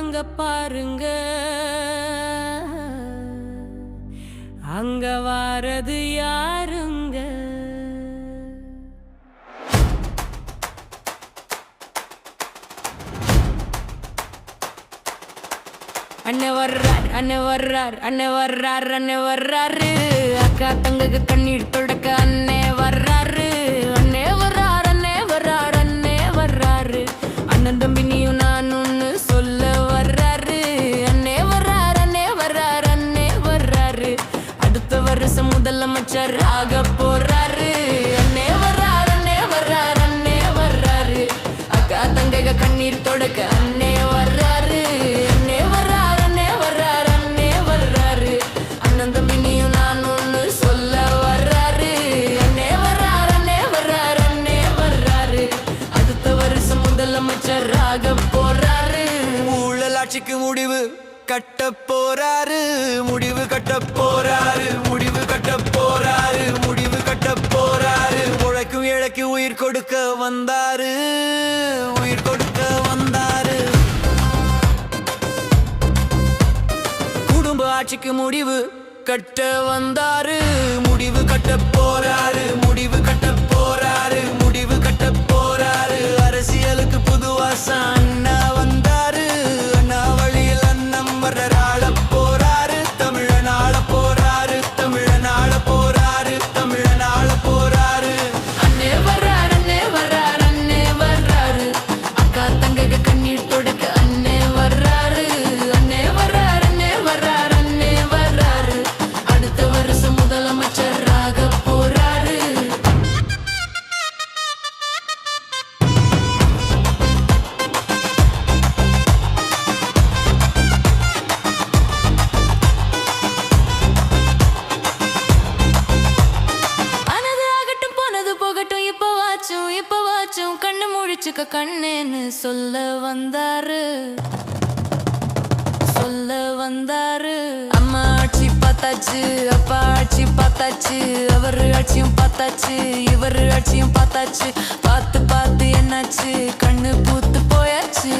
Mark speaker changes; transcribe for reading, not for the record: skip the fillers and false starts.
Speaker 1: அங்க பாருங்க, அங்க வாரது யாருங்க? அண்ணே வர்றார், அண்ணே வர்றார், அண்ணே வர்றார், அண்ணே வர்றாரு. அக்கா தங்கக்கு கண்ணீர் தொடக்க அண்ணே வர்றாரு. அண்ணே வர்றார், அண்ணே வர்றார், அண்ணே வர்றாரு. அண்ணன் தம்பி நீயும் நானுன்னு சொல்ல வர்றாரு. அண்ணே வர்றார், அண்ணே வர்றார், அண்ணே வர்றாரு. அடுத்த வருஷம் முதலமைச்சர் ஆக போறாரு. அண்ணே வர்றார், அண்ணே வர்றார், அண்ணே வர்றாரு. அக்கா தங்கக கண்ணீர் தொடக்க அண்ணே வர்றாரு. அண்ணே வர்றார், அண்ணே வர்றார், அண்ணே வர்றாரு. அண்ணன் தம்பி நீயும் நானுன்னு சொல்ல வர்றாரு. அண்ணே வர்றார், அண்ணே வர்றார், அண்ணே வர்றாரு. அடுத்த வருஷம் முதலமைச்சர் ஆக போறாரு.
Speaker 2: ஊழல் ஆட்சிக்கு முடிவு கட்ட போறாரு. முடிவு கட்ட போறாரு. முடிவு கட்ட போறாரு. முடிவு கட்ட போறாரு. உழைக்கும் ஏழைக்கு உயிர் கொடுக்க வந்தாரு. உயிர் கொடுக்க வந்தாரு. குடும்ப ஆட்சிக்கு முடிவு கட்ட வந்தாரு. முடிவு கட்ட போறாரு. முடிவு கட்ட போறாரு. முடிவு கட்ட போறாரு. அரசியலுக்கு புது வாசம் அண்ணா வந்தாரு. அண்ணா வழியில் அண்ணம் வர்றாள போறாரு. தமிழன் ஆள போறாரு. தமிழன் ஆள போறாரு. தமிழன் ஆள போறாரு.
Speaker 1: அண்ணே வர்றார், அண்ணே வர்றார், அண்ணே வர்றாரு. அக்கா தங்கக கண்ணீர் தொடக்க அண்ணே வர்றாரு. அண்ணே வர்றார், அண்ணே வர்றார், அண்ணே வர்றாரு. அடுத்த வருஷம் முதலமைச்சர் ஆக போறாரு. ஆனது ஆகட்டும், போனது போகட்டும், இப்பவாச்சும் கண்ணு முழிச்சுக்க கண்ணேன்னு சொல்ல வந்தாரு. சொல்ல வந்தாரு. அம்மா ஆட்சி பார்த்தாச்சு, அப்பா ஆட்சி பார்த்தாச்சு, அவரு ஆட்சியும் பார்த்தாச்சு, இவரு ஆட்சியும் பார்த்தாச்சு. பார்த்து பார்த்து என்னாச்சு, கண்ணு பூத்து போயாச்சு.